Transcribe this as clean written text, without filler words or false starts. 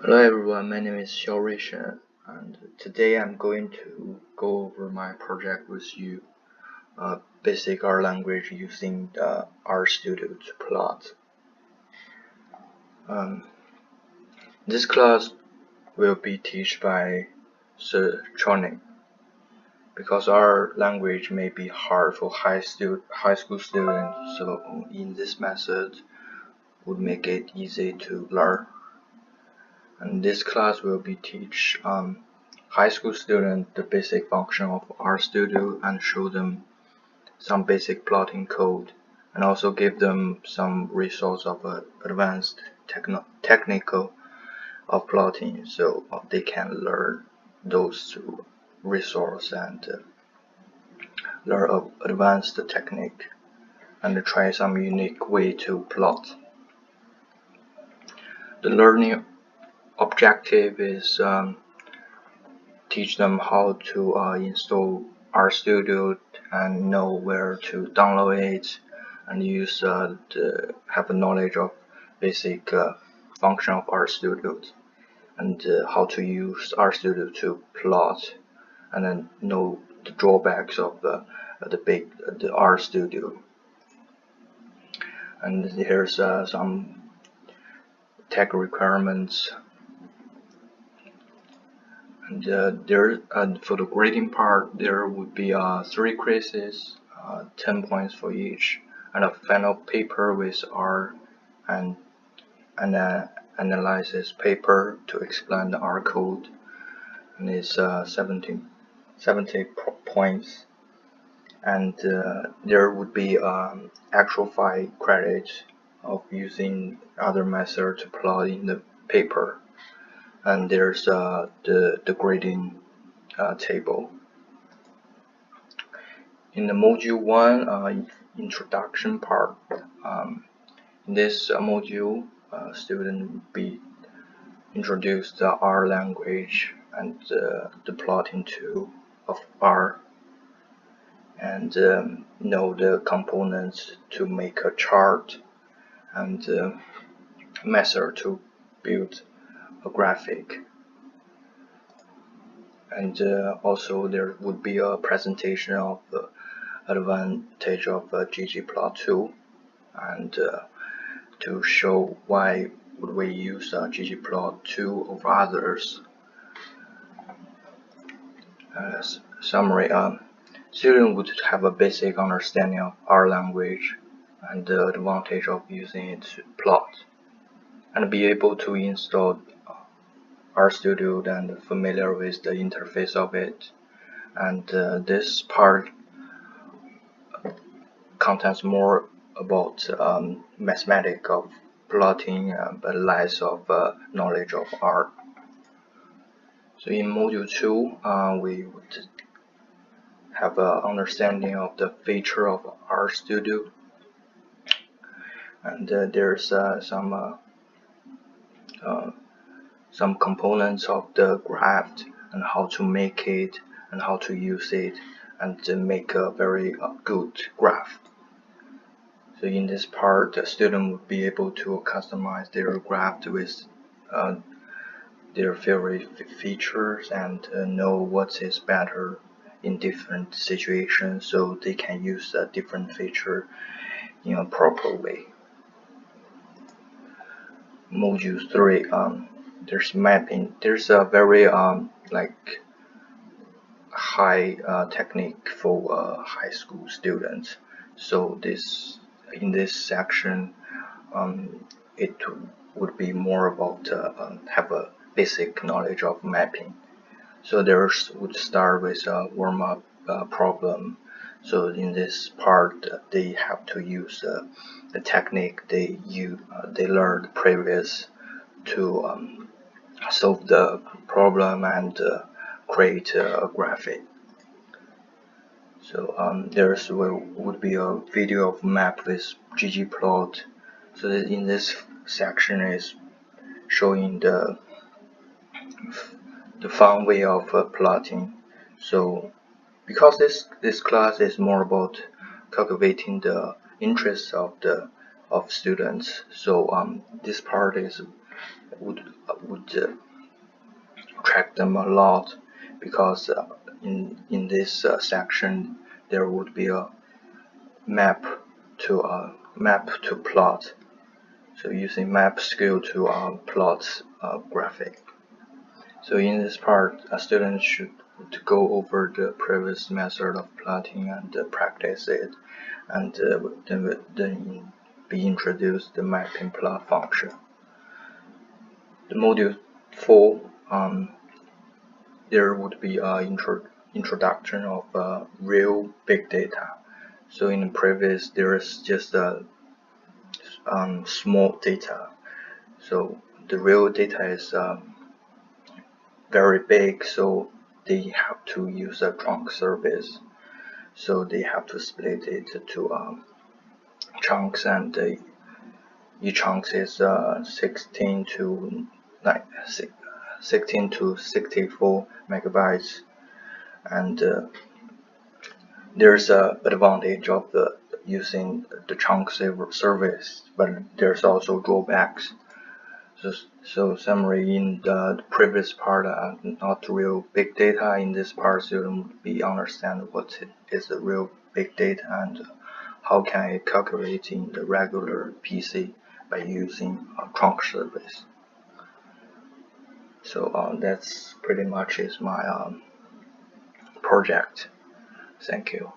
Hello everyone, my name is Xiaorui Shen, and today I'm going to go over my project with you, basic R language using the RStudio to plot. This class will be taught by Sir Choning, because R language may be hard for high school students, so in this method would make it easy to learn. And this class will be teach high school students the basic function of RStudio and show them some basic plotting code, and also give them some resource of advanced technical of plotting, so they can learn those resource and learn advanced technique and try some unique way to plot. The learning objective is teach them how to install RStudio and know where to download it, and use have a knowledge of basic function of RStudio, and how to use RStudio to plot, and then know the drawbacks of the RStudio. And here's some tech requirements. And for the grading part, there would be 3 quizzes, 10 points for each, and a final paper with R and an analysis paper to explain the R code, and it's 70 points. And there would be actual 5 credits of using other method to plot in the paper. And there's the grading table. In the module 1 introduction part, in this module, student will be introduced the R language and the plotting tool of R, and know the components to make a chart, and method to build a graphic. And also there would be a presentation of the advantage of ggplot2, and to show why would we use ggplot2 over others. Summary: student would have a basic understanding of R language and the advantage of using it to plot, and be able to install RStudio and familiar with the interface of it. And this part contains more about mathematics of plotting, but less of knowledge of R. So in module 2, we would have an understanding of the feature of RStudio, and there's some components of the graph and how to make it and how to use it, and to make a very good graph. So in this part, the student would be able to customize their graph with their favorite features, and know what is better in different situations, so they can use a different feature in a proper way. Module 3, there's mapping. There's a very high technique for high school students. So in this section, it would be more about have a basic knowledge of mapping. So would start with a warm-up problem. So in this part, they have to use the technique they learned previous to solve the problem and create a graphic. So would be a video of map with ggplot. So in this section is showing the fun way of plotting. So because this class is more about cultivating the interest of the of students. So this part would attract them a lot, because in this section there would be a map to plot. So using map skill to plot graphic. So in this part, a student should go over the previous method of plotting and practice it, and then be introduced the mapping plot function. The module 4, there would be an introduction of real big data. So in the previous, there is just a small data. So the real data is very big, so they have to use a trunk service. So they have to split it to chunks, and each chunk is 16 to 64 megabytes. And there's a advantage of using the chunk service, but there's also drawbacks. So summary, in the previous part, not real big data. In this part, you will understand what is the real big data and how can I calculate in the regular PC by using a trunk service. So that's pretty much is my project. Thank you.